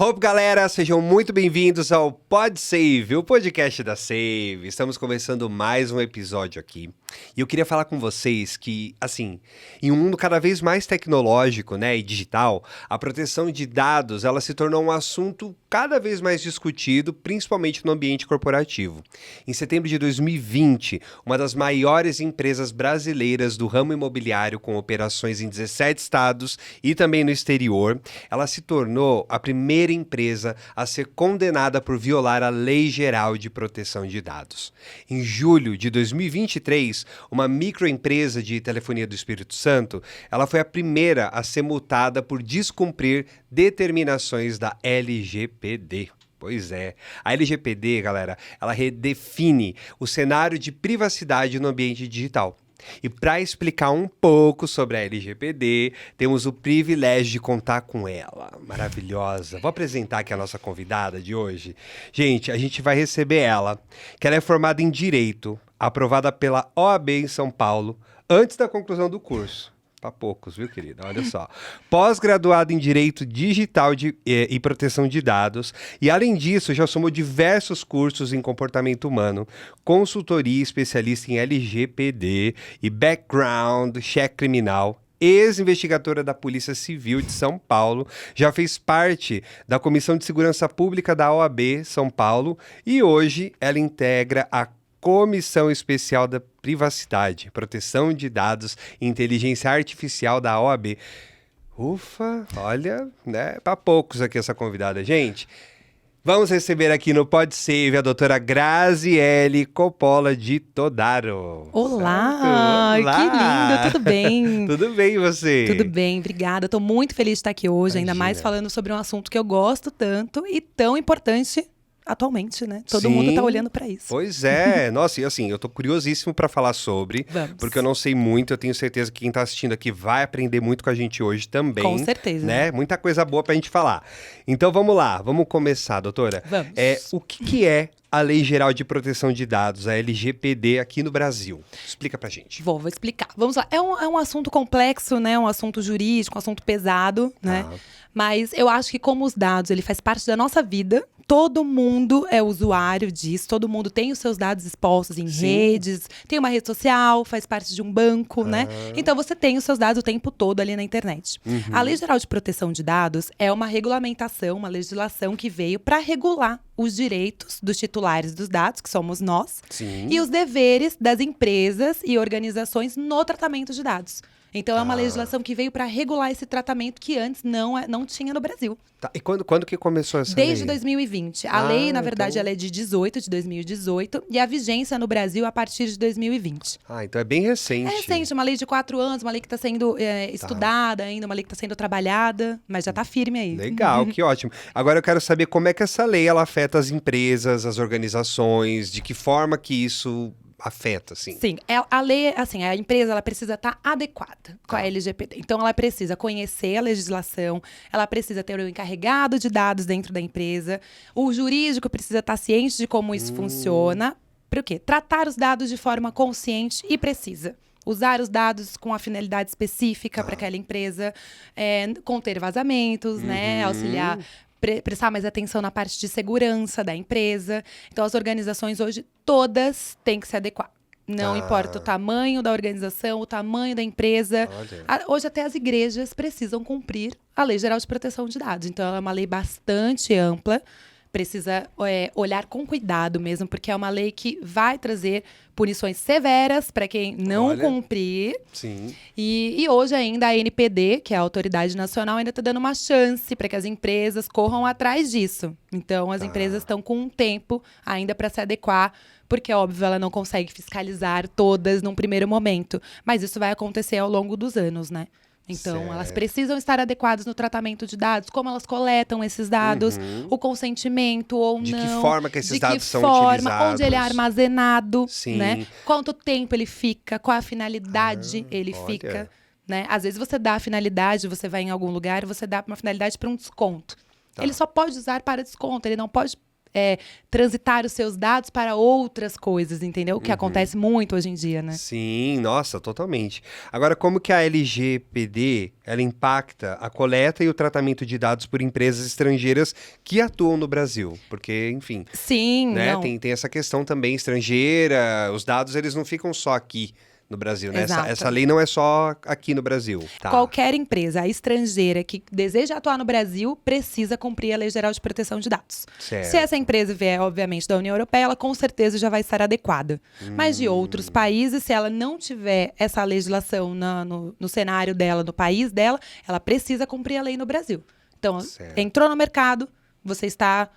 Hope, galera, sejam muito bem-vindos ao PodSave, o podcast da Save. Estamos começando mais um episódio aqui. E eu queria falar com vocês que, assim, em um mundo cada vez mais tecnológico, né, e digital, a proteção de dados, ela se tornou um assunto cada vez mais discutido, principalmente no ambiente corporativo. Em setembro de 2020, uma das maiores empresas brasileiras do ramo imobiliário com operações em 17 estados e também no exterior, ela se tornou a primeira empresa a ser condenada por violar a Lei Geral de Proteção de Dados. Em julho de 2023, uma microempresa de telefonia do Espírito Santo, ela foi a primeira a ser multada por descumprir determinações da LGPD. Pois é, a LGPD, galera, ela redefine o cenário de privacidade no ambiente digital. E para explicar um pouco sobre a LGPD, temos o privilégio de contar com ela, maravilhosa. Vou apresentar aqui a nossa convidada de hoje. Gente, a gente vai receber ela, que ela é formada em Direito, aprovada pela OAB em São Paulo, antes da conclusão do curso. Para poucos, viu, querida? Olha só. Pós-graduada em Direito Digital e Proteção de Dados. E, além disso, já somou diversos cursos em comportamento humano, consultoria especialista em LGPD e background, check criminal. Ex-investigadora da Polícia Civil de São Paulo, já fez parte da Comissão de Segurança Pública da OAB São Paulo e hoje ela integra a Comissão Especial da Privacidade, Proteção de Dados e Inteligência Artificial da OAB. Ufa, olha, né? Para poucos aqui essa convidada, gente. Vamos receber aqui no PodSave a doutora Graziele Coppola de Todaro. Olá, Olá, que lindo, tudo bem? Tudo bem, e você? Tudo bem, obrigada. Estou muito feliz de estar aqui hoje, Imagina. ainda mais falando sobre um assunto que eu gosto tanto e tão importante atualmente, né? Todo mundo tá olhando para isso. Pois é. Nossa, e assim, eu tô curiosíssimo para falar sobre, porque eu não sei muito, eu tenho certeza que quem tá assistindo aqui vai aprender muito com a gente hoje também. Com certeza. Né? Muita coisa boa pra gente falar. Então vamos lá, vamos começar, doutora. Vamos. O que é a Lei Geral de Proteção de Dados, a LGPD, aqui no Brasil? Explica pra gente. Vou explicar. Vamos lá. É um assunto complexo, né? Um assunto jurídico, um assunto pesado, né? Mas eu acho que como os dados, ele faz parte da nossa vida. Todo mundo é usuário disso, todo mundo tem os seus dados expostos em redes, tem uma rede social, faz parte de um banco, né? Então você tem os seus dados o tempo todo ali na internet. A Lei Geral de Proteção de Dados é uma regulamentação, uma legislação que veio para regular os direitos dos titulares dos dados, que somos nós, e os deveres das empresas e organizações no tratamento de dados. Então, é uma legislação que veio para regular esse tratamento que antes não tinha no Brasil. Tá. E quando que começou essa lei? Desde 2020. A lei, na verdade, ela é de 2018, e a vigência no Brasil a partir de 2020. Ah, então é bem recente. É recente, uma lei de 4 anos, uma lei que está sendo estudada ainda, uma lei que está sendo trabalhada, mas já está firme aí. Legal, que ótimo. Agora eu quero saber como é que essa lei ela afeta as empresas, as organizações, de que forma que isso afeta, assim. Sim, a lei, assim, a empresa ela precisa estar adequada com a LGPD. Então, ela precisa conhecer a legislação, ela precisa ter o encarregado de dados dentro da empresa, o jurídico precisa estar ciente de como isso funciona. Para o quê? Tratar os dados de forma consciente e precisa. Usar os dados com a finalidade específica para aquela empresa, conter vazamentos, né? Auxiliar, prestar mais atenção na parte de segurança da empresa. Então, as organizações hoje, todas têm que se adequar. Não importa o tamanho da organização, o tamanho da empresa. Hoje, até as igrejas precisam cumprir a Lei Geral de Proteção de Dados. Então, ela é uma lei bastante ampla. Precisa olhar com cuidado mesmo, porque é uma lei que vai trazer punições severas para quem não cumprir. Sim. E hoje ainda a ANPD, que é a Autoridade Nacional, ainda está dando uma chance para que as empresas corram atrás disso. Então, as empresas estão com um tempo ainda para se adequar, porque, óbvio, ela não consegue fiscalizar todas num primeiro momento. Mas isso vai acontecer ao longo dos anos, né? Então, elas precisam estar adequadas no tratamento de dados, como elas coletam esses dados, o consentimento ou não. De que forma que esses dados são utilizados. Onde ele é armazenado, Sim. né? Quanto tempo ele fica, qual a finalidade ele fica, né? Às vezes você dá a finalidade, você vai em algum lugar e você dá uma finalidade para um desconto. Ele só pode usar para desconto, ele não pode transitar os seus dados para outras coisas, entendeu? O que acontece muito hoje em dia, né? Sim, nossa, totalmente. Agora, como que a LGPD, ela impacta a coleta e o tratamento de dados por empresas estrangeiras que atuam no Brasil? Porque, enfim, Sim, né, não. tem essa questão também estrangeira, os dados eles não ficam só aqui no Brasil, né? Exato. Essa lei não é só aqui no Brasil. Tá. Qualquer empresa estrangeira que deseja atuar no Brasil precisa cumprir a Lei Geral de Proteção de Dados. Certo. Se essa empresa vier, obviamente, da União Europeia, ela com certeza já vai estar adequada. Mas de outros países, se ela não tiver essa legislação no cenário dela, no país dela, ela precisa cumprir a lei no Brasil. Então, Certo. entrou no mercado, você está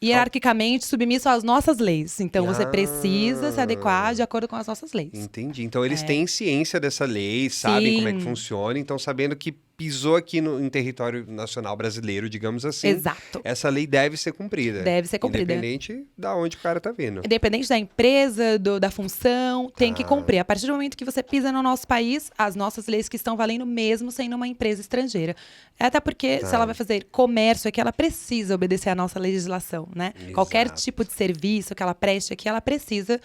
hierarquicamente submisso às nossas leis. Então, você precisa se adequar de acordo com as nossas leis. Entendi. Então eles têm ciência dessa lei, sabem como é que Sim. funciona, então sabendo que pisou aqui em território nacional brasileiro, digamos assim. Exato. Essa lei deve ser cumprida. Deve ser cumprida. Independente da onde o cara tá vindo. Independente da empresa, da função, tem que cumprir. A partir do momento que você pisa no nosso país, as nossas leis que estão valendo mesmo sendo uma empresa estrangeira. Até porque, se ela vai fazer comércio aqui, ela precisa obedecer à nossa legislação, né? Exato. Qualquer tipo de serviço que ela preste aqui, ela precisa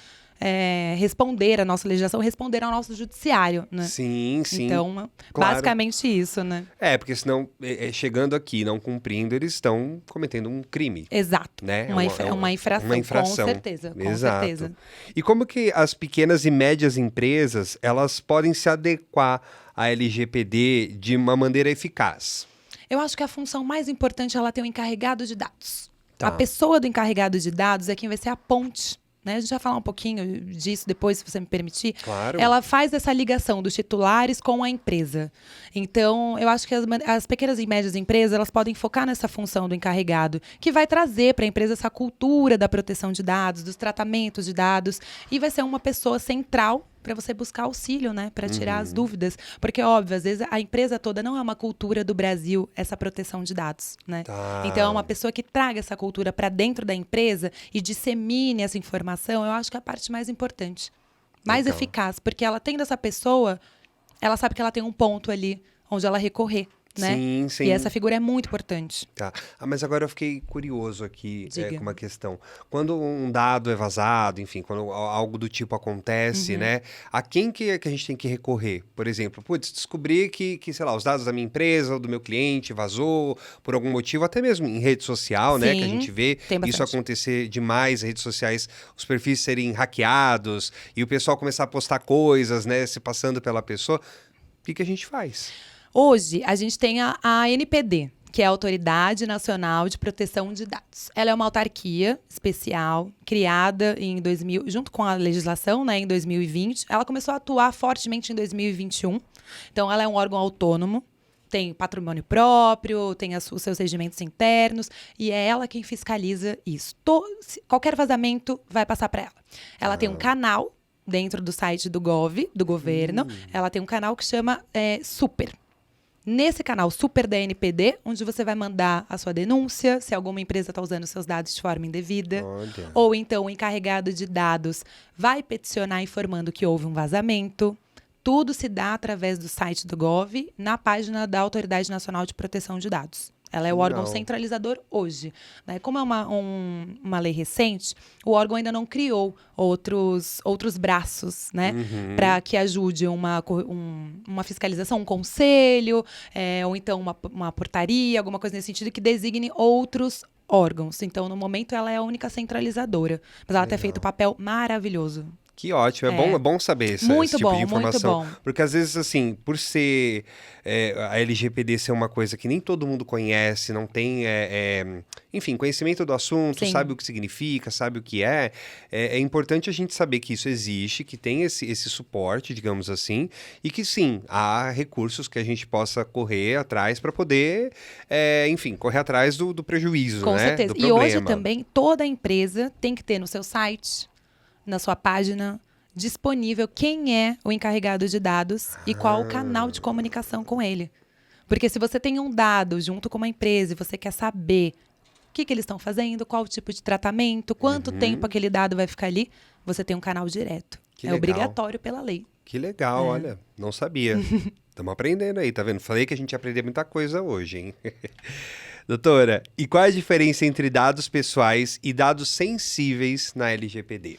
responder à nossa legislação, responder ao nosso judiciário, né? Sim, sim. Então, claro. basicamente isso, né? Porque senão, chegando aqui e não cumprindo, eles estão cometendo um crime. Exato. Né? Uma infração, uma infração. com certeza. Com Exato. certeza. E como que as pequenas e médias empresas, elas podem se adequar à LGPD de uma maneira eficaz? Eu acho que a função mais importante é ela ter um encarregado de dados. Tá. A pessoa do encarregado de dados é quem vai ser a ponte. Né? A gente vai falar um pouquinho disso depois, se você me permitir. Claro. Ela faz essa ligação dos titulares com a empresa. Então, eu acho que as pequenas e médias empresas, elas podem focar nessa função do encarregado, que vai trazer para a empresa essa cultura da proteção de dados, dos tratamentos de dados, e vai ser uma pessoa central para você buscar auxílio, né? Para tirar as dúvidas. Porque, óbvio, às vezes a empresa toda não é uma cultura do Brasil, essa proteção de dados, né? Tá. Então, é uma pessoa que traga essa cultura para dentro da empresa e dissemine essa informação, eu acho que é a parte mais importante. Mais Legal. eficaz, porque ela tendo essa pessoa, ela sabe que ela tem um ponto ali onde ela recorrer, né? Sim, sim. E essa figura é muito importante. Tá. Mas agora eu fiquei curioso aqui Diga. com uma questão. Quando um dado é vazado, enfim, quando algo do tipo acontece, né? A quem que a gente tem que recorrer? Por exemplo, descobri que, sei lá, os dados da minha empresa ou do meu cliente vazou por algum motivo, até mesmo em rede social, né? Que a Sim, gente vê tem isso bastante. acontecer demais, redes sociais, os perfis serem hackeados e o pessoal começar a postar coisas, né? Se passando pela pessoa. O que a gente faz? Hoje, a gente tem a ANPD, que é a Autoridade Nacional de Proteção de Dados. Ela é uma autarquia especial, criada em 2000, junto com a legislação, né, em 2020. Ela começou a atuar fortemente em 2021. Então, ela é um órgão autônomo, tem patrimônio próprio, tem os seus regimentos internos, e é ela quem fiscaliza isso. Qualquer vazamento vai passar para ela. Ela tem um canal dentro do site do do governo. Ela tem um canal que chama Super. Nesse canal Super da NPD, onde você vai mandar a sua denúncia, se alguma empresa está usando seus dados de forma indevida. Olha. Ou então o encarregado de dados vai peticionar informando que houve um vazamento. Tudo se dá através do site do Gov, na página da Autoridade Nacional de Proteção de Dados. Ela é o órgão Legal. centralizador hoje, né? Como é uma lei recente, o órgão ainda não criou outros braços, né? Para que ajude uma fiscalização, um conselho, ou então uma portaria, alguma coisa nesse sentido, que designe outros órgãos. Então, no momento, ela é a única centralizadora. Mas ela tem feito um papel maravilhoso. Que ótimo, é bom saber Muito esse tipo bom, de informação. muito bom. Porque às vezes, assim, por ser a LGPD ser uma coisa que nem todo mundo conhece, não tem, enfim, conhecimento do assunto, Sim. sabe o que significa, sabe o que é importante a gente saber que isso existe, que tem esse suporte, digamos assim, e que sim, há recursos que a gente possa correr atrás para poder, enfim, correr atrás do prejuízo, Com né? certeza. Do E hoje problema. também, toda empresa tem que ter no seu site, na sua página, disponível quem é o encarregado de dados e qual o canal de comunicação com ele. Porque se você tem um dado junto com uma empresa e você quer saber o que eles estão fazendo, qual o tipo de tratamento, quanto tempo aquele dado vai ficar ali, você tem um canal direto. Que É legal. obrigatório pela lei. Que legal, olha, não sabia. Estamos aprendendo aí, tá vendo? Falei que a gente ia aprender muita coisa hoje, hein? Doutora, e qual é a diferença entre dados pessoais e dados sensíveis na LGPD?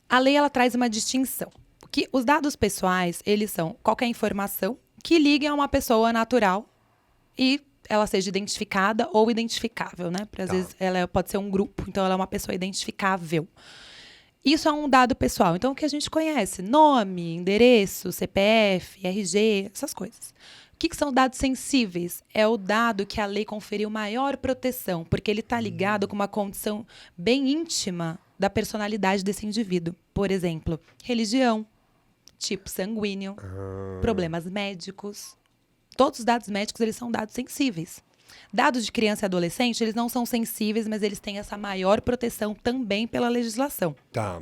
A lei, ela traz uma distinção. Que os dados pessoais, eles são qualquer informação que ligue a uma pessoa natural e ela seja identificada ou identificável, né? Porque às vezes ela pode ser um grupo, então ela é uma pessoa identificável. Isso é um dado pessoal. Então, o que a gente conhece? Nome, endereço, CPF, RG, essas coisas. O que são dados sensíveis? É o dado que a lei conferiu maior proteção, porque ele está ligado com uma condição bem íntima da personalidade desse indivíduo. Por exemplo, religião, tipo sanguíneo, problemas médicos. Todos os dados médicos, eles são dados sensíveis. Dados de criança e adolescente, eles não são sensíveis, mas eles têm essa maior proteção também pela legislação. Tá.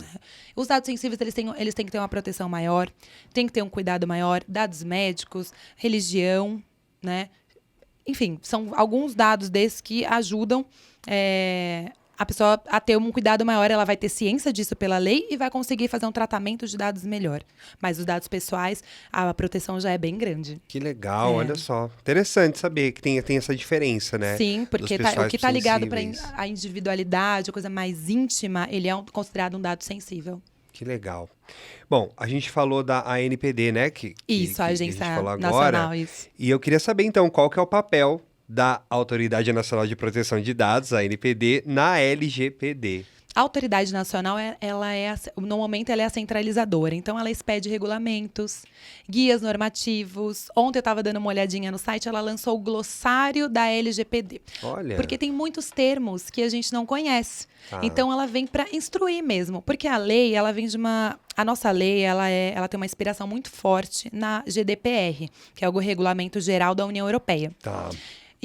Os dados sensíveis, eles têm que ter uma proteção maior, tem que ter um cuidado maior. Dados médicos, religião, né? Enfim, são alguns dados desses que ajudam a pessoa a ter um cuidado maior. Ela vai ter ciência disso pela lei e vai conseguir fazer um tratamento de dados melhor. Mas os dados pessoais, a proteção já é bem grande. Que legal, olha só. Interessante saber que tem essa diferença, né? Sim, porque Dos pessoais o que está ligado para sensíveis. a individualidade, a coisa mais íntima, ele é considerado um dado sensível. Que legal. Bom, a gente falou da ANPD, né? Isso, a a Agência gente falou Nacional, agora. isso. E eu queria saber, então, qual que é o papel da Autoridade Nacional de Proteção de Dados, a ANPD, na LGPD. A Autoridade Nacional, no momento, ela é a centralizadora. Então, ela expede regulamentos, guias normativos. Ontem eu estava dando uma olhadinha no site, ela lançou o glossário da LGPD. Olha. Porque tem muitos termos que a gente não conhece. Ah. Então, ela vem para instruir mesmo. Porque a lei, ela vem de uma... A nossa lei, ela tem uma inspiração muito forte na GDPR, que é o Regulamento Geral da União Europeia. Tá.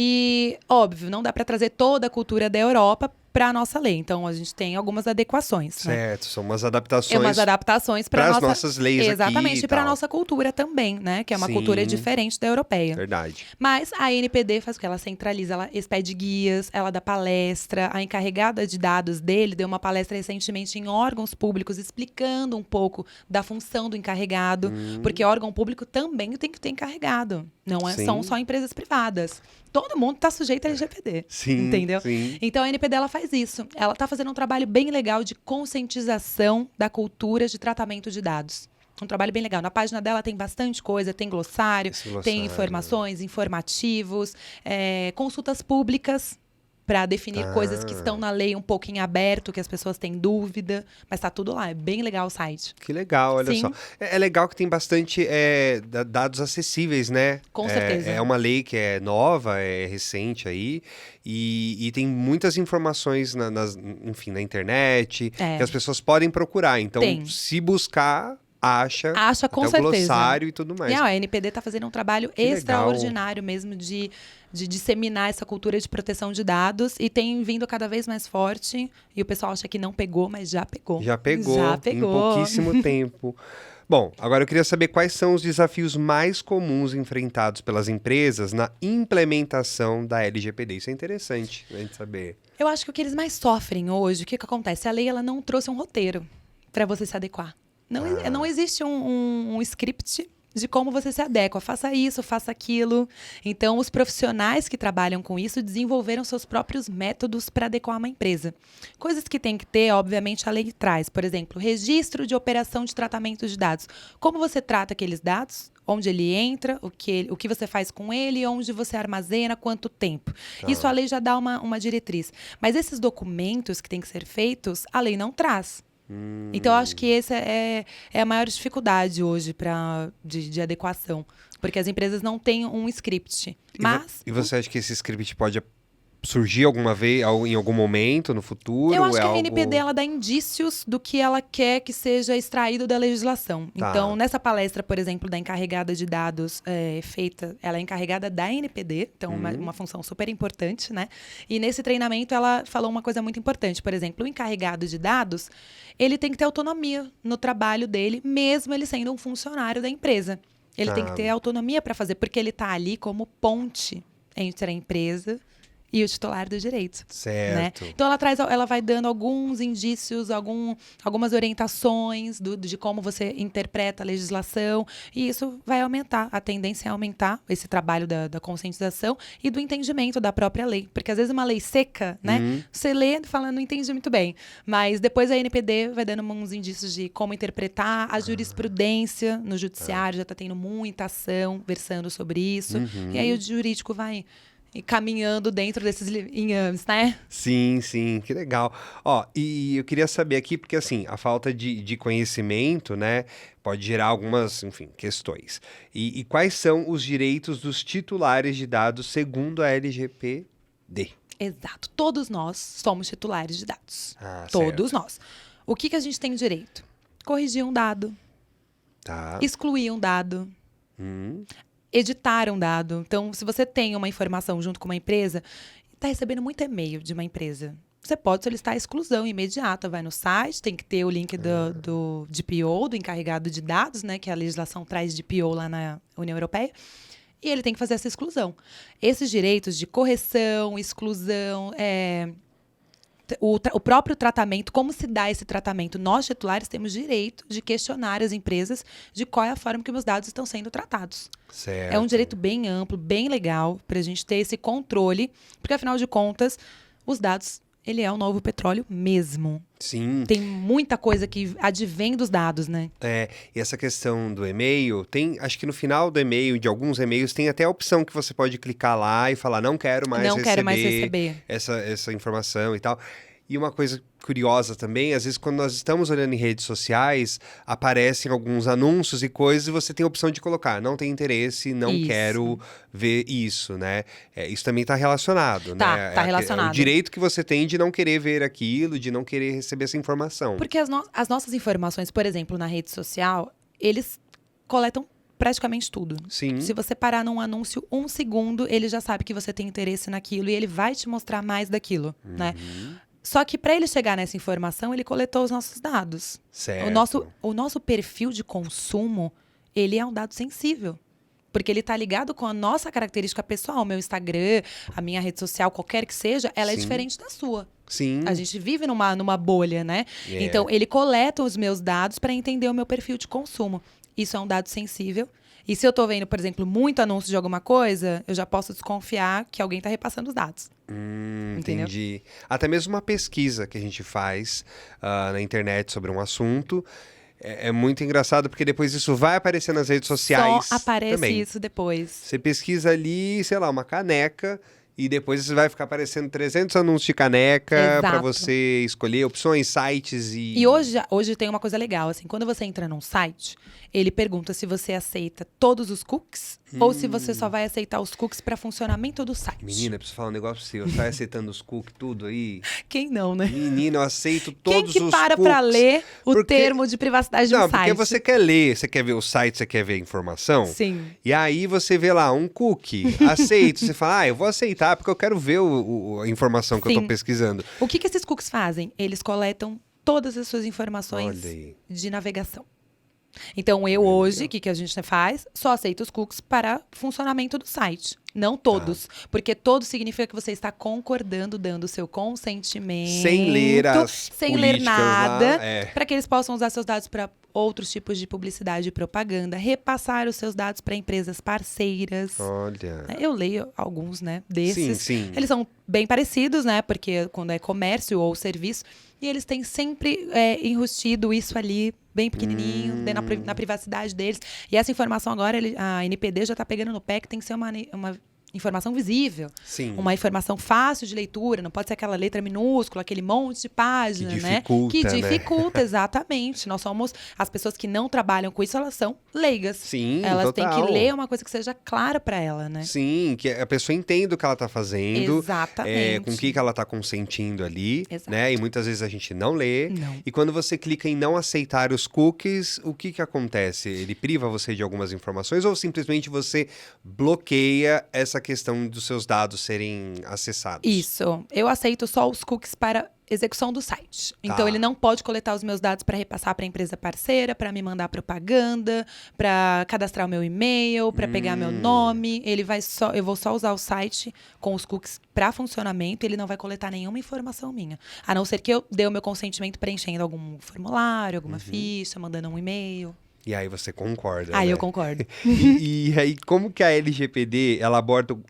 E, óbvio, não dá para trazer toda a cultura da Europa para a nossa lei. Então, a gente tem algumas adequações. Né? Certo, são umas adaptações para as nossas leis aqui exatamente, e para a tal. nossa cultura também, né? Que é uma Sim. cultura diferente da europeia. Verdade. Mas a ANPD faz o quê? Ela centraliza, ela expede guias, ela dá palestra. A encarregada de dados dele deu uma palestra recentemente em órgãos públicos explicando um pouco da função do encarregado, porque órgão público também tem que ter encarregado. Não Sim. são só empresas privadas. Todo mundo está sujeito a LGPD. Sim, Entendeu? sim. Então a ANPD ela faz isso. Ela está fazendo um trabalho bem legal de conscientização da cultura de tratamento de dados. Um trabalho bem legal. Na página dela tem bastante coisa, tem glossário, Esse glossário. tem informações, informativos, consultas públicas para definir coisas que estão na lei um pouco em aberto, que as pessoas têm dúvida, mas está tudo lá. É bem legal o site. Que legal, olha Sim. só. É legal que tem bastante dados acessíveis, né? Com certeza. É uma lei que é nova, é recente aí, e tem muitas informações enfim, na internet, que as pessoas podem procurar. Então, Tem. se buscar, acha Com até o certeza. glossário e tudo mais. E a ANPD está fazendo um trabalho Que legal. extraordinário mesmo de disseminar essa cultura de proteção de dados e tem vindo cada vez mais forte. E o pessoal acha que não pegou, mas já pegou. Já pegou, Já pegou. em pouquíssimo tempo. Bom, agora eu queria saber quais são os desafios mais comuns enfrentados pelas empresas na implementação da LGPD. Isso é interessante a gente saber. Eu acho que o que eles mais sofrem hoje, o que acontece? A lei ela não trouxe um roteiro para você se adequar. Não existe um script de como você se adequa. Faça isso, faça aquilo. Então, os profissionais que trabalham com isso desenvolveram seus próprios métodos para adequar uma empresa. Coisas que tem que ter, obviamente, a lei traz. Por exemplo, registro de operação de tratamento de dados. Como você trata aqueles dados? Onde ele entra, o que você faz com ele, onde você armazena, quanto tempo. Isso a lei já dá uma diretriz. Mas esses documentos que têm que ser feitos, a lei não traz. Então, eu acho que essa é a maior dificuldade hoje de adequação. Porque as empresas não têm um script. Mas E você acha que esse script pode surgir alguma vez, em algum momento no futuro? eu acho que a algo... ANPD ela dá indícios do que ela quer que seja extraído da legislação. Tá. Então, nessa palestra, por exemplo, da encarregada de dados feita, ela é encarregada da ANPD, então uma função super importante, né? E nesse treinamento ela falou uma coisa muito importante. Por exemplo, o encarregado de dados, ele tem que ter autonomia no trabalho dele, mesmo ele sendo um funcionário da empresa. Ele tem que ter autonomia para fazer, porque ele está ali como ponte entre a empresa e o titular do direito. Né? Certo. Então ela vai dando alguns indícios, algumas orientações de como você interpreta a legislação, e isso vai aumentar, a tendência é aumentar esse trabalho da conscientização e do entendimento da própria lei. Porque às vezes uma lei seca, né? Você lê e fala, não entendi muito bem. Mas depois a NPD vai dando uns indícios de como interpretar, a jurisprudência no judiciário já está tendo muita ação versando sobre isso. E aí o jurídico vai caminhando dentro desses inhames, né? Sim, que legal. Ó, e eu queria saber aqui, porque assim, a falta de conhecimento, né, pode gerar algumas, enfim, questões. E quais são os direitos dos titulares de dados segundo a LGPD? Exato. Todos nós somos titulares de dados. Certo. Todos nós. O que a gente tem direito? Corrigir um dado, Tá. excluir um dado, editar um dado. Então, se você tem uma informação junto com uma empresa, está recebendo muito e-mail de uma empresa, você pode solicitar a exclusão imediata. Vai no site, tem que ter o link do DPO, do encarregado de dados, né? Que a legislação traz DPO lá na União Europeia. E ele tem que fazer essa exclusão. Esses direitos de correção, exclusão, o próprio tratamento, como se dá esse tratamento? Nós, titulares, temos direito de questionar as empresas de qual é a forma que os dados estão sendo tratados. Certo. É um direito bem amplo, bem legal, para a gente ter esse controle, porque, afinal de contas, os dados, ele é o novo petróleo mesmo. Sim. Tem muita coisa que advém dos dados, né? E essa questão do e-mail, acho que no final do e-mail, de alguns e-mails, tem até a opção que você pode clicar lá e falar, não quero mais receber essa informação e tal. E uma coisa curiosa também, às vezes quando nós estamos olhando em redes sociais, aparecem alguns anúncios e coisas e você tem a opção de colocar, não tem interesse, não quero ver isso, né? Isso também está relacionado, né? Tá relacionado. É o direito que você tem de não querer ver aquilo, de não querer receber essa informação. Porque as nossas informações, por exemplo, na rede social, eles coletam praticamente tudo. Sim. Se você parar num anúncio 1 segundo, ele já sabe que você tem interesse naquilo e ele vai te mostrar mais daquilo, né? Só que para ele chegar nessa informação, ele coletou os nossos dados. Certo. O nosso perfil de consumo, ele é um dado sensível. Porque ele está ligado com a nossa característica pessoal. O meu Instagram, a minha rede social, qualquer que seja, ela é diferente da sua. Sim. A gente vive numa bolha, né? Então, ele coleta os meus dados para entender o meu perfil de consumo. Isso é um dado sensível. E se eu estou vendo, por exemplo, muito anúncio de alguma coisa, eu já posso desconfiar que alguém está repassando os dados. Entendeu? Entendi. Até mesmo uma pesquisa que a gente faz na internet sobre um assunto. É muito engraçado, porque depois isso vai aparecer nas redes sociais. Só aparece também. isso depois. Você pesquisa ali, sei lá, uma caneca. E depois vai ficar aparecendo 300 anúncios de caneca para você escolher opções, sites e... E hoje tem uma coisa legal, assim, quando você entra num site, ele pergunta se você aceita todos os cookies ou se você só vai aceitar os cookies para funcionamento do site. Menina, eu preciso falar um negócio pra você. Você tá aceitando os cookies, tudo aí? Quem não, né? Menina, eu aceito todos os cookies. Quem que para pra ler o termo de privacidade de um site? Não, porque você quer ler, você quer ver o site, você quer ver a informação. Sim. E aí você vê lá um cookie, aceito. Você fala, eu vou aceitar porque eu quero ver a informação que eu tô pesquisando. O que esses cookies fazem? Eles coletam todas as suas informações de navegação. Então, hoje, o que a gente faz? Só aceita os cookies para funcionamento do site. Não todos. Porque todos significa que você está concordando, dando o seu consentimento. Sem ler as sem ler nada. lá, para que eles possam usar seus dados para outros tipos de publicidade e propaganda. Repassar os seus dados para empresas parceiras. Olha. Eu leio alguns, né, desses. Sim. Eles são bem parecidos, né? Porque quando é comércio ou serviço. E eles têm sempre enrustido isso ali, bem pequenininho, na privacidade deles. E essa informação agora, a NPD já está pegando no pé que tem que ser uma informação visível. Sim. Uma informação fácil de leitura, não pode ser aquela letra minúscula, aquele monte de página, que dificulta, exatamente. Nós somos, as pessoas que não trabalham com isso, elas são leigas. Sim, elas total. têm que ler uma coisa que seja clara para ela, né? Sim, que a pessoa entenda o que ela tá fazendo. Exatamente. Com o que ela tá consentindo ali, Exato. né? E muitas vezes a gente não lê. Não. E quando você clica em não aceitar os cookies, o que acontece? Ele priva você de algumas informações ou simplesmente você bloqueia essa questão dos seus dados serem acessados. Isso. Eu aceito só os cookies para execução do site. Então, ele não pode coletar os meus dados para repassar para a empresa parceira, para me mandar propaganda, para cadastrar o meu e-mail, para pegar meu nome. Eu vou só usar o site com os cookies para funcionamento. Ele não vai coletar nenhuma informação minha. A não ser que eu dê o meu consentimento preenchendo algum formulário, alguma ficha, mandando um e-mail. E aí você concorda, Aí né? eu concordo. E aí, como que a LGPD, ela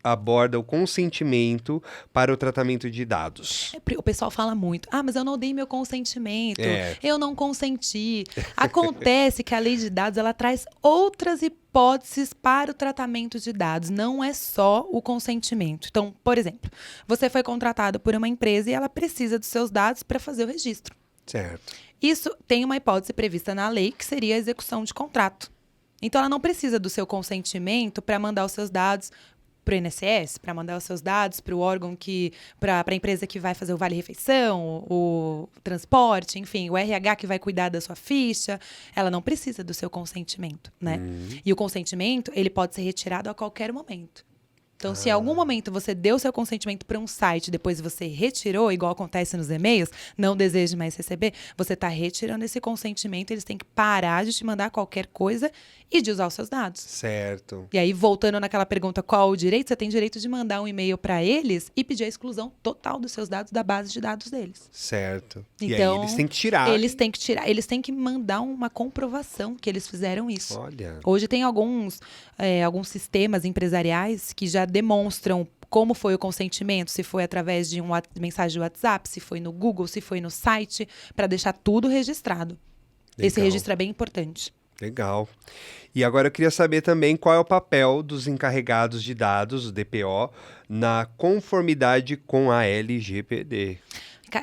aborda o consentimento para o tratamento de dados? O pessoal fala muito, mas eu não dei meu consentimento, É. eu não consenti. Acontece que a lei de dados, ela traz outras hipóteses para o tratamento de dados, não é só o consentimento. Então, por exemplo, você foi contratado por uma empresa e ela precisa dos seus dados para fazer o registro. Certo. Isso tem uma hipótese prevista na lei, que seria a execução de contrato. Então, ela não precisa do seu consentimento para mandar os seus dados para o INSS, para mandar os seus dados para o órgão para a empresa que vai fazer o vale-refeição, o transporte, enfim, o RH que vai cuidar da sua ficha. Ela não precisa do seu consentimento, né? E o consentimento, ele pode ser retirado a qualquer momento. Então, se em algum momento você deu seu consentimento para um site, depois você retirou, igual acontece nos e-mails, não deseja mais receber, você está retirando esse consentimento, eles têm que parar de te mandar qualquer coisa e de usar os seus dados. Certo. E aí, voltando naquela pergunta, qual o direito? Você tem direito de mandar um e-mail para eles e pedir a exclusão total dos seus dados da base de dados deles. Certo. E aí Então, eles têm que tirar. Eles têm que tirar, eles têm que mandar uma comprovação que eles fizeram isso. Olha. Hoje tem alguns sistemas empresariais que já demonstram como foi o consentimento, se foi através de uma mensagem de WhatsApp, se foi no Google, se foi no site, para deixar tudo registrado. Esse Legal. registro é bem importante. Legal. E agora eu queria saber também qual é o papel dos encarregados de dados, o DPO, na conformidade com a LGPD.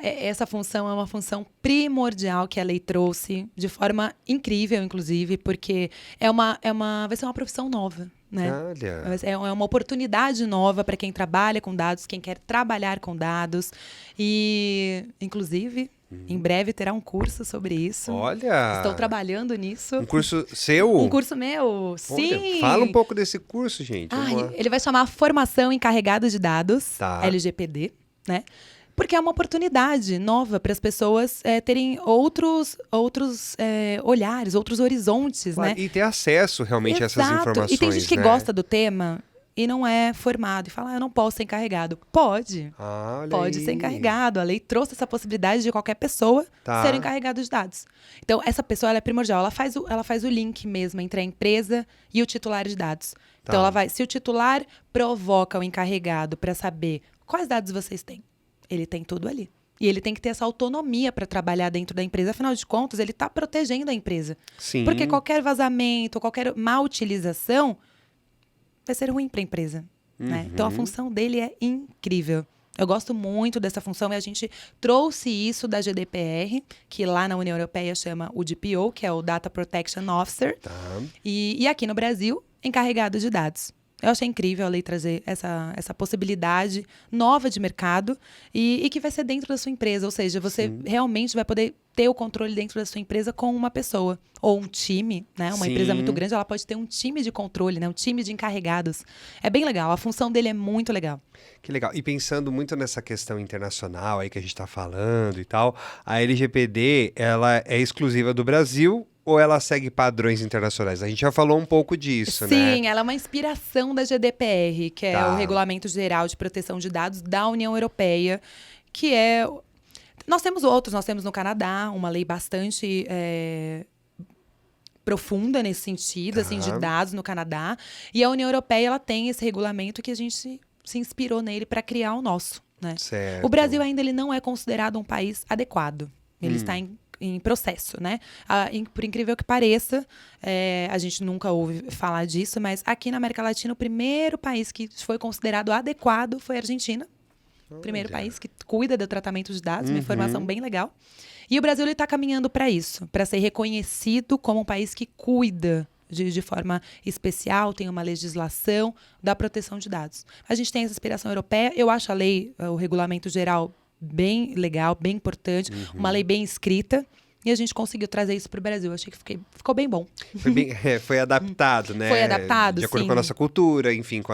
Essa função é uma função primordial que a lei trouxe, de forma incrível, inclusive, porque vai ser uma profissão nova, né? Olha. É uma oportunidade nova para quem trabalha com dados, quem quer trabalhar com dados. E, inclusive, em breve terá um curso sobre isso. Olha. Estou trabalhando nisso. Um curso seu? Um curso meu, sim. Olha, fala um pouco desse curso, gente. Vamos lá. Ele vai chamar Formação Encarregado de Dados, Tá. LGPD, né? Porque é uma oportunidade nova para as pessoas terem outros olhares, outros horizontes, Claro, né? e ter acesso realmente a essas informações. E tem gente que né? gosta do tema e não é formado e fala, eu não posso ser encarregado. Pode. Olha Pode aí. ser encarregado. A lei trouxe essa possibilidade de qualquer pessoa Tá. ser encarregado de dados. Então, essa pessoa ela é primordial. Ela faz o link mesmo entre a empresa e o titular de dados. Tá. Então, se o titular provoca o encarregado para saber quais dados vocês têm, ele tem tudo ali. E ele tem que ter essa autonomia para trabalhar dentro da empresa. Afinal de contas, ele está protegendo a empresa. Sim. Porque qualquer vazamento, qualquer má utilização vai ser ruim para a empresa. Né? Então, a função dele é incrível. Eu gosto muito dessa função e a gente trouxe isso da GDPR, que lá na União Europeia chama o DPO, que é o Data Protection Officer. Tá. E aqui no Brasil, encarregado de dados. Eu achei incrível a lei trazer essa possibilidade nova de mercado e que vai ser dentro da sua empresa. Ou seja, você realmente vai poder ter o controle dentro da sua empresa com uma pessoa. Ou um time, né? Uma Sim. empresa muito grande, ela pode ter um time de controle, né? Um time de encarregados. É bem legal. A função dele é muito legal. Que legal. E pensando muito nessa questão internacional aí que a gente está falando e tal, a LGPD, ela é exclusiva do Brasil ou ela segue padrões internacionais? A gente já falou um pouco disso, né? Sim, ela é uma inspiração da GDPR, que é Tá. o Regulamento Geral de Proteção de Dados da União Europeia, que é... Nós temos outros, nós temos no Canadá uma lei bastante profunda nesse sentido, assim, de dados no Canadá. E a União Europeia, ela tem esse regulamento que a gente se inspirou nele para criar o nosso, né? Certo. O Brasil ainda ele não é considerado um país adequado. Ele está em processo, né? Por incrível que pareça, a gente nunca ouve falar disso, mas aqui na América Latina, o primeiro país que foi considerado adequado foi a Argentina. Primeiro país que cuida do tratamento de dados, uma informação bem legal. E o Brasil está caminhando para isso, para ser reconhecido como um país que cuida de forma especial, tem uma legislação da proteção de dados. A gente tem essa inspiração europeia, eu acho a lei, o regulamento geral, bem legal, bem importante, uma lei bem escrita, e a gente conseguiu trazer isso para o Brasil. Achei que ficou bem bom. Foi adaptado, né? Foi adaptado, de acordo sim. com a nossa cultura, enfim, com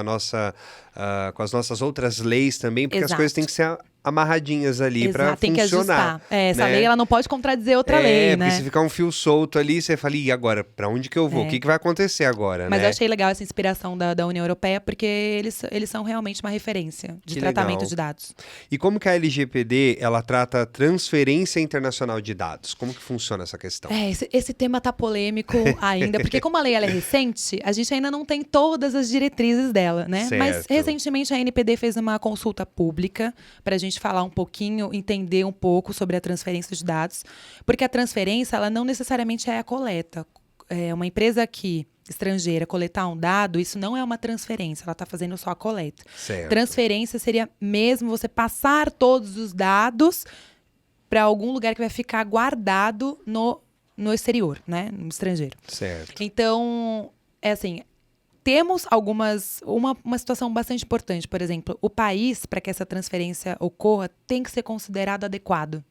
com as nossas outras leis também, porque as Exato. coisas têm que ser amarradinhas ali para Tem que funcionar. ajustar. Essa né? lei ela não pode contradizer outra lei, porque né? se ficar um fio solto ali, você fala, e agora? Pra onde que eu vou? O que vai acontecer agora, Mas né? eu achei legal essa inspiração da União Europeia, porque eles são realmente uma referência de Que tratamento legal. de dados. E como que a LGPD, ela trata a transferência internacional de dados? Como que funciona essa questão? Esse tema tá polêmico ainda, porque como a lei ela é recente, a gente ainda não tem todas as diretrizes dela, né? Mas Certo. recentemente a ANPD fez uma consulta pública para a gente falar um pouquinho, entender um pouco sobre a transferência de dados, porque a transferência ela não necessariamente é a coleta. Uma empresa aqui estrangeira coletar um dado, isso não é uma transferência, ela está fazendo só a coleta. Certo. Transferência seria mesmo você passar todos os dados para algum lugar que vai ficar guardado no exterior, né? No estrangeiro. Certo. Então, temos uma situação bastante importante. Por exemplo, o país, para que essa transferência ocorra, tem que ser considerado adequado.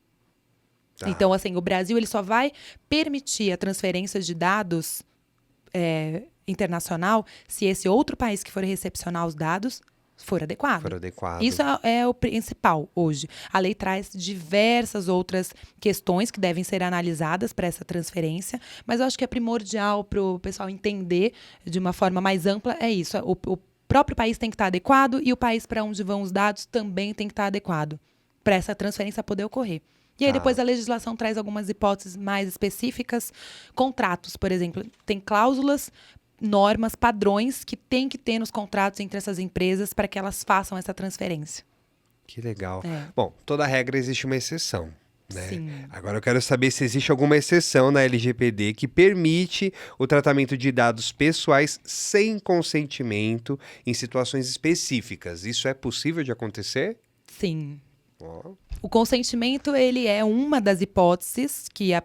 Tá. Então, o Brasil ele só vai permitir a transferência de dados internacional se esse outro país que for recepcionar os dados for adequado. For adequado. Isso é o principal hoje. A lei traz diversas outras questões que devem ser analisadas para essa transferência, mas eu acho que é primordial para o pessoal entender de uma forma mais ampla, é isso. O próprio país tem que estar adequado e o país para onde vão os dados também tem que estar adequado para essa transferência poder ocorrer. E aí depois a legislação traz algumas hipóteses mais específicas. Contratos, por exemplo, tem cláusulas, normas, padrões que tem que ter nos contratos entre essas empresas para que elas façam essa transferência. Que legal. Bom, toda regra existe uma exceção, né? Sim. Agora eu quero saber se existe alguma exceção na LGPD que permite o tratamento de dados pessoais sem consentimento em situações específicas. Isso é possível de acontecer? Sim. Ó. O consentimento, ele é uma das hipóteses que a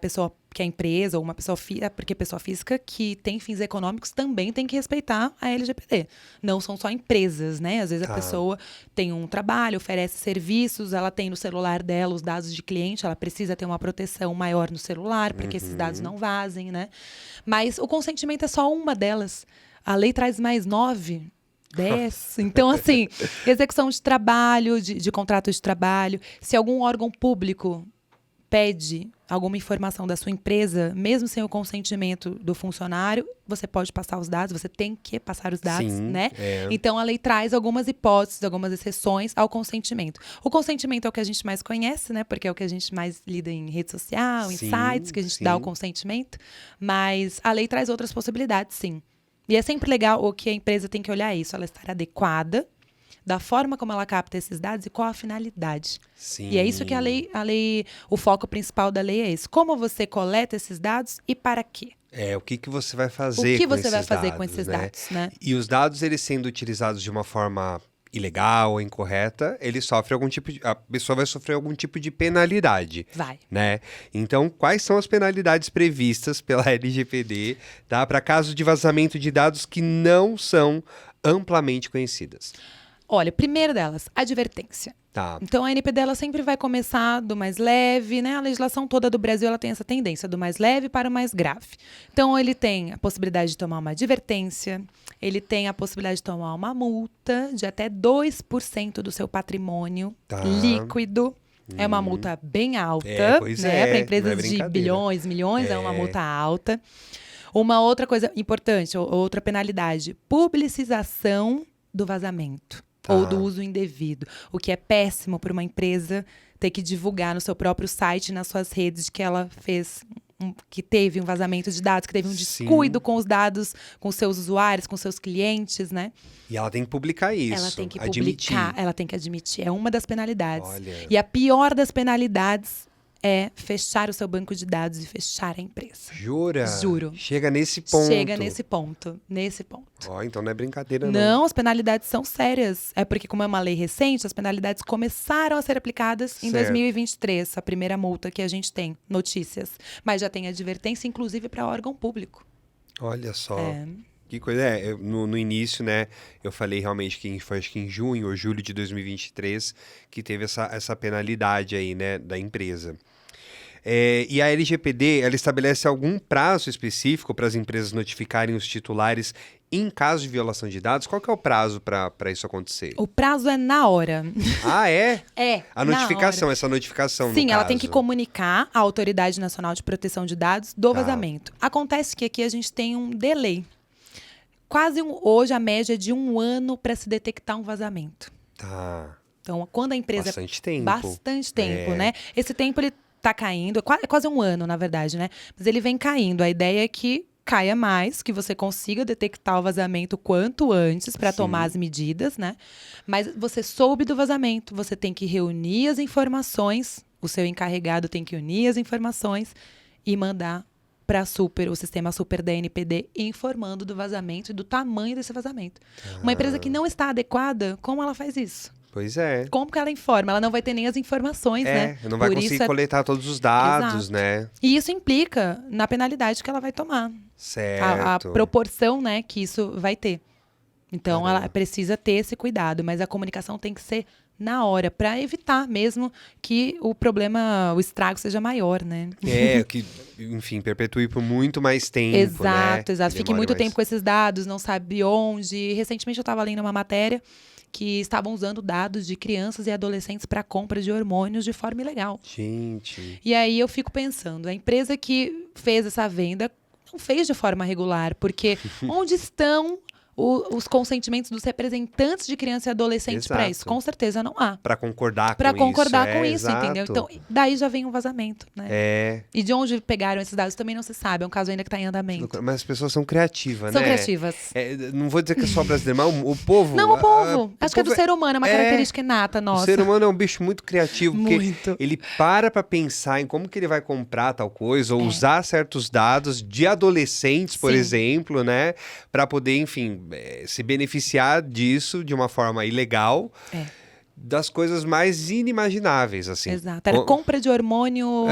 empresa ou uma pessoa física, porque pessoa física que tem fins econômicos também tem que respeitar a LGPD. Não são só empresas, né? Às vezes a pessoa tem um trabalho, oferece serviços, ela tem no celular dela os dados de cliente, ela precisa ter uma proteção maior no celular para que esses dados não vazem, né? Mas o consentimento é só uma delas. A lei traz mais 9. 10. Então, execução de trabalho, de contrato de trabalho. Se algum órgão público pede alguma informação da sua empresa, mesmo sem o consentimento do funcionário, você pode passar os dados, você tem que passar os dados, Sim, né? Então, a lei traz algumas hipóteses, algumas exceções ao consentimento. O consentimento é o que a gente mais conhece, né? Porque é o que a gente mais lida em rede social, em sites, que a gente dá o consentimento. Mas a lei traz outras possibilidades, sim. E é sempre legal o que a empresa tem que olhar isso, ela estar adequada da forma como ela capta esses dados e qual a finalidade. Sim. E é isso que a lei, o foco principal da lei é esse. Como você coleta esses dados e para quê? O que você vai fazer O que com você esses vai fazer dados, com esses né? dados, né? E os dados, eles sendo utilizados de uma forma ilegal ou incorreta, a pessoa vai sofrer algum tipo de penalidade. Vai. Né? Então, quais são as penalidades previstas pela LGPD, tá? Para casos de vazamento de dados que não são amplamente conhecidas? Olha, primeiro delas, advertência. Tá. Então, a NPD ela sempre vai começar do mais leve, né? A legislação toda do Brasil ela tem essa tendência do mais leve para o mais grave. Então, ele tem a possibilidade de tomar uma advertência, ele tem a possibilidade de tomar uma multa de até 2% do seu patrimônio líquido. É uma multa bem alta, né? Para empresas de bilhões, milhões, é uma multa alta. Uma outra coisa importante, outra penalidade, publicização do vazamento. Ou do uso indevido. O que é péssimo para uma empresa ter que divulgar no seu próprio site, nas suas redes, de que ela fez, que teve um vazamento de dados, que teve um descuido com os dados, com seus usuários, com seus clientes, né? E ela tem que publicar isso. Ela tem que publicar, ela tem que admitir. É uma das penalidades. Olha. E a pior das penalidades é fechar o seu banco de dados e fechar a empresa. Jura? Juro. Chega nesse ponto. Chega nesse ponto. Então não é brincadeira, não. Não, as penalidades são sérias. É porque, como é uma lei recente, as penalidades começaram a ser aplicadas em 2023. A primeira multa que a gente tem, notícias. Mas já tem advertência, inclusive, para órgão público. Olha só. Que coisa. No início, né, eu falei realmente que foi acho que em junho ou julho de 2023 que teve essa penalidade aí, né, da empresa. E a LGPD, ela estabelece algum prazo específico para as empresas notificarem os titulares em caso de violação de dados? Qual que é o prazo para isso acontecer? O prazo é na hora. Ah, é? É. A notificação, essa notificação, Sim, no ela caso. tem que comunicar à Autoridade Nacional de Proteção de Dados do vazamento. Acontece que aqui a gente tem um delay. Hoje a média é de 1 ano para se detectar um vazamento. Tá. Então, quando a empresa... Bastante tempo. Bastante tempo, né? Esse tempo, ele tá caindo. É quase 1 ano, na verdade, né? Mas ele vem caindo. A ideia é que caia mais, que você consiga detectar o vazamento quanto antes para tomar as medidas, né? Mas você soube do vazamento, você tem que reunir as informações, o seu encarregado tem que unir as informações e mandar para o sistema Super da NPD, informando do vazamento e do tamanho desse vazamento. Uma empresa que não está adequada, como ela faz isso? Pois é. Como que ela informa? Ela não vai ter nem as informações, né? Não vai Por conseguir isso coletar todos os dados, Exato. né? E isso implica na penalidade que ela vai tomar. Certo. A proporção, né, que isso vai ter. Então, ela precisa ter esse cuidado, mas a comunicação tem que ser na hora, para evitar mesmo que o problema, o estrago seja maior, né? Que, enfim, perpetue por muito mais tempo, Exato, né? exato. Fique muito tempo com esses dados, não sabe onde. Recentemente eu estava lendo uma matéria que estavam usando dados de crianças e adolescentes para compra de hormônios de forma ilegal. Gente. E aí eu fico pensando, a empresa que fez essa venda não fez de forma regular, porque onde estão os consentimentos dos representantes de criança e adolescente para isso? Com certeza não há. Para concordar Para concordar com isso, exato. entendeu? Então, daí já vem um vazamento, né? E de onde pegaram esses dados também não se sabe, é um caso ainda que está em andamento. Mas as pessoas são criativas, São né? criativas. Não vou dizer que é só brasileiro, mas o povo... Não, o povo. Acho que é do ser humano, é uma característica inata nossa. O ser humano é um bicho muito criativo, porque Muito. ele para pensar em como que ele vai comprar tal coisa, ou usar certos dados de adolescentes, por exemplo, né? Para poder, enfim, se beneficiar disso de uma forma ilegal. Das coisas mais inimagináveis, assim. Exato. Era compra de hormônio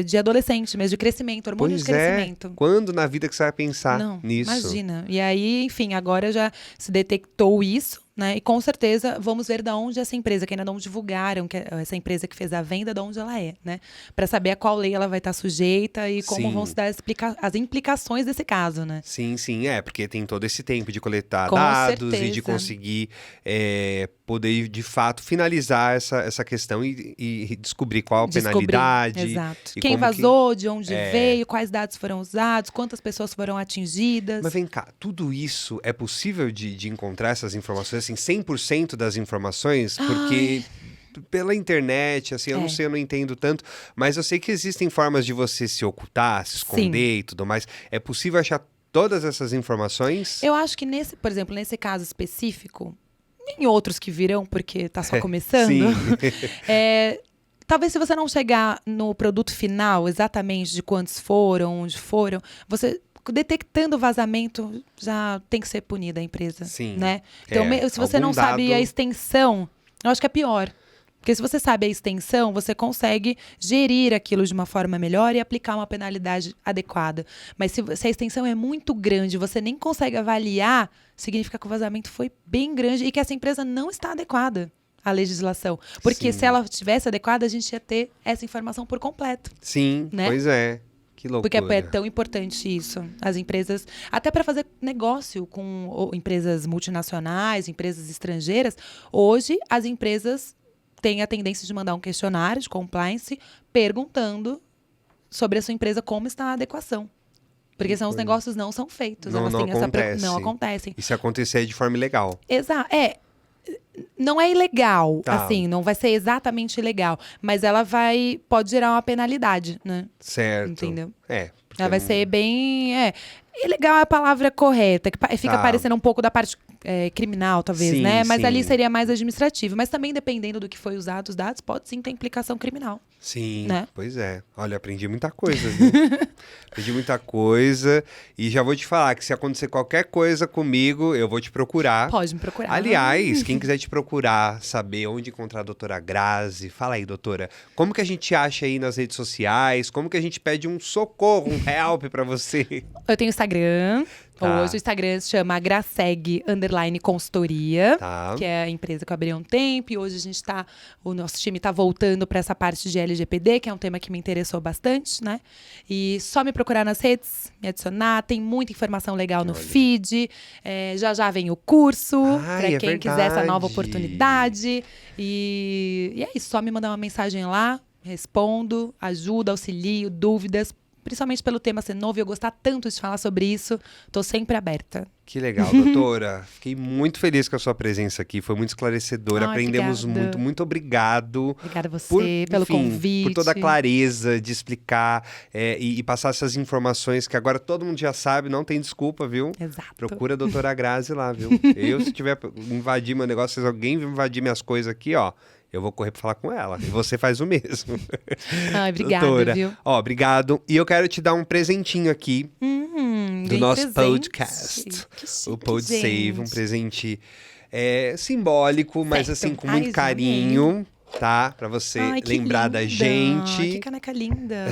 de adolescente mesmo, de crescimento, hormônio de crescimento. Quando na vida que você vai pensar nisso? Imagina. E aí, enfim, agora já se detectou isso, né? E com certeza vamos ver de onde essa empresa, que ainda não divulgaram, que essa empresa que fez a venda, de onde ela é, né? Para saber a qual lei ela vai estar sujeita e como vão se dar as implicações desse caso, né? Sim, porque tem todo esse tempo de coletar Com dados certeza. E de conseguir poder, de fato, finalizar essa questão e descobrir qual a penalidade. Exato. Quem vazou, de onde veio, quais dados foram usados, quantas pessoas foram atingidas. Mas vem cá, tudo isso é possível de encontrar essas informações, assim, 100% das informações? Porque pela internet, assim, eu não sei, eu não entendo tanto, mas eu sei que existem formas de você se ocultar, se esconder e tudo mais. É possível achar todas essas informações? Eu acho que por exemplo, nesse caso específico, em outros que virão, porque está só começando, talvez se você não chegar no produto final exatamente de quantos foram, onde foram, você detectando vazamento já tem que ser punida a empresa, né? Então, se você não sabe a extensão, eu acho que é pior. Porque se você sabe a extensão, você consegue gerir aquilo de uma forma melhor e aplicar uma penalidade adequada. Mas se a extensão é muito grande, você nem consegue avaliar, significa que o vazamento foi bem grande e que essa empresa não está adequada à legislação. Porque se ela estivesse adequada, a gente ia ter essa informação por completo. Sim, né? Pois é. Que loucura. Porque é tão importante isso. As empresas, até para fazer negócio com empresas multinacionais, empresas estrangeiras, hoje as empresas têm a tendência de mandar um questionário de compliance perguntando sobre a sua empresa como está a adequação. Porque senão os negócios não são feitos. Não acontecem. E se acontecer é de forma ilegal. Exato. Não é ilegal, assim, não vai ser exatamente ilegal. Mas ela pode gerar uma penalidade, né? Certo. Entendeu? Ela vai ser bem... Ilegal é a palavra correta, que fica parecendo um pouco da parte criminal, talvez, né? Mas ali seria mais administrativo. Mas também, dependendo do que foi usado os dados, pode sim ter implicação criminal. Sim, né? Pois é. Olha, aprendi muita coisa, viu? Aprendi muita coisa. E já vou te falar que se acontecer qualquer coisa comigo, eu vou te procurar. Pode me procurar. Aliás, quem quiser te procurar, saber onde encontrar a doutora Grazi, fala aí, doutora. Como que a gente acha aí nas redes sociais? Como que a gente pede um socorro, um help pra você? Eu tenho Instagram. Tá. Hoje o Instagram se chama Graseg_consultoria, Tá. que é a empresa que eu abri há um tempo. E hoje o nosso time tá voltando para essa parte de LGPD, que é um tema que me interessou bastante, né? E só me procurar nas redes, me adicionar. Tem muita informação legal no feed. Já vem o curso, Ai, para quem quiser essa nova verdade. oportunidade. E é isso, só me mandar uma mensagem lá, respondo, ajudo, auxilio, dúvidas. Principalmente pelo tema ser novo e eu gostar tanto de falar sobre isso, tô sempre aberta. Que legal, doutora. Fiquei muito feliz com a sua presença aqui. Foi muito esclarecedora. Ai, Aprendemos obrigada. muito. Muito obrigado. Obrigada a você pelo convite. Por toda a clareza de explicar e passar essas informações que agora todo mundo já sabe, não tem desculpa, viu? Exato. Procura a doutora Grazi lá, viu? Eu, se tiver invadir meu negócio, se alguém invadir minhas coisas aqui, ó, eu vou correr pra falar com ela. E você faz o mesmo. Ai, obrigada, Doutora, viu? ó, obrigado. E eu quero te dar um presentinho aqui do Ganhei nosso presente. podcast. Que chique, O Pod Save, um gente. presente simbólico, mas Certo. assim, com Ai, muito já carinho, tá? Pra você Ai, que lembrar da linda. gente. Que caneca linda.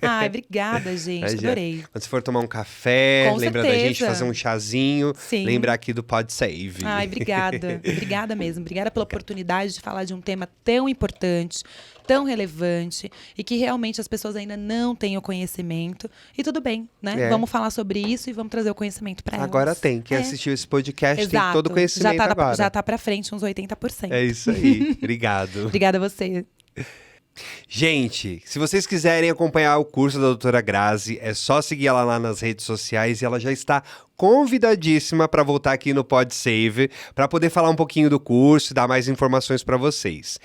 Ai, obrigada, gente. Imagina. Adorei. Quando você for tomar um café, Com lembra da gente, certeza. fazer um chazinho, Sim. lembrar aqui do Pod Save. Ai, obrigada. Obrigada mesmo. Obrigada pela oportunidade de falar de um tema tão importante, tão relevante e que realmente as pessoas ainda não têm o conhecimento. E tudo bem, né? É. Vamos falar sobre isso e vamos trazer o conhecimento para elas. Agora tem. Quem É. assistiu esse podcast tem Exato. todo o conhecimento agora. Já tá pra frente uns 80%. É isso aí. Obrigado. Obrigada a você. Gente, se vocês quiserem acompanhar o curso da doutora Grazi, é só seguir ela lá nas redes sociais e ela já está convidadíssima para voltar aqui no Pod Save para poder falar um pouquinho do curso e dar mais informações para vocês.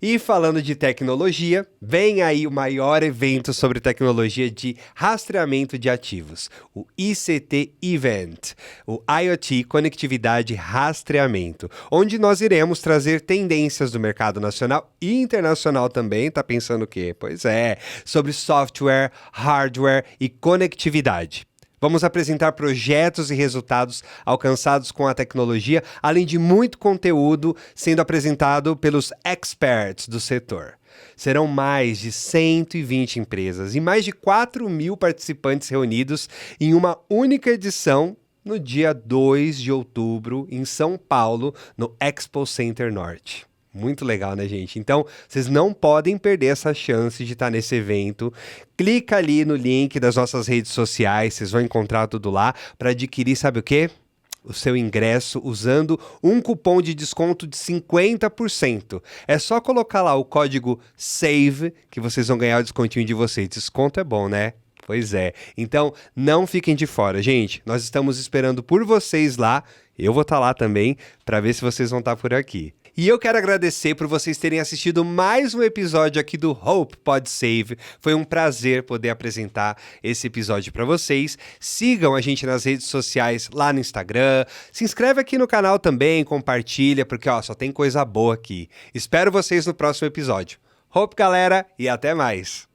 E falando de tecnologia, vem aí o maior evento sobre tecnologia de rastreamento de ativos, o ICT Event, o IoT Conectividade Rastreamento, onde nós iremos trazer tendências do mercado nacional e internacional também. Tá pensando o quê? Pois é, sobre software, hardware e conectividade. Vamos apresentar projetos e resultados alcançados com a tecnologia, além de muito conteúdo sendo apresentado pelos experts do setor. Serão mais de 120 empresas e mais de 4.000 participantes reunidos em uma única edição no dia 2 de outubro, em São Paulo, no Expo Center Norte. Muito legal, né, gente? Então, vocês não podem perder essa chance de estar nesse evento. Clica ali no link das nossas redes sociais, vocês vão encontrar tudo lá para adquirir, sabe o quê? O seu ingresso usando um cupom de desconto de 50%. É só colocar lá o código SAVE que vocês vão ganhar o descontinho de vocês. Desconto é bom, né? Pois é. Então, não fiquem de fora, gente. Nós estamos esperando por vocês lá. Eu vou estar lá também para ver se vocês vão estar por aqui. E eu quero agradecer por vocês terem assistido mais um episódio aqui do Hope Pod Save. Foi um prazer poder apresentar esse episódio para vocês. Sigam a gente nas redes sociais lá no Instagram. Se inscreve aqui no canal também, compartilha, porque ó, só tem coisa boa aqui. Espero vocês no próximo episódio. Hope, galera, e até mais!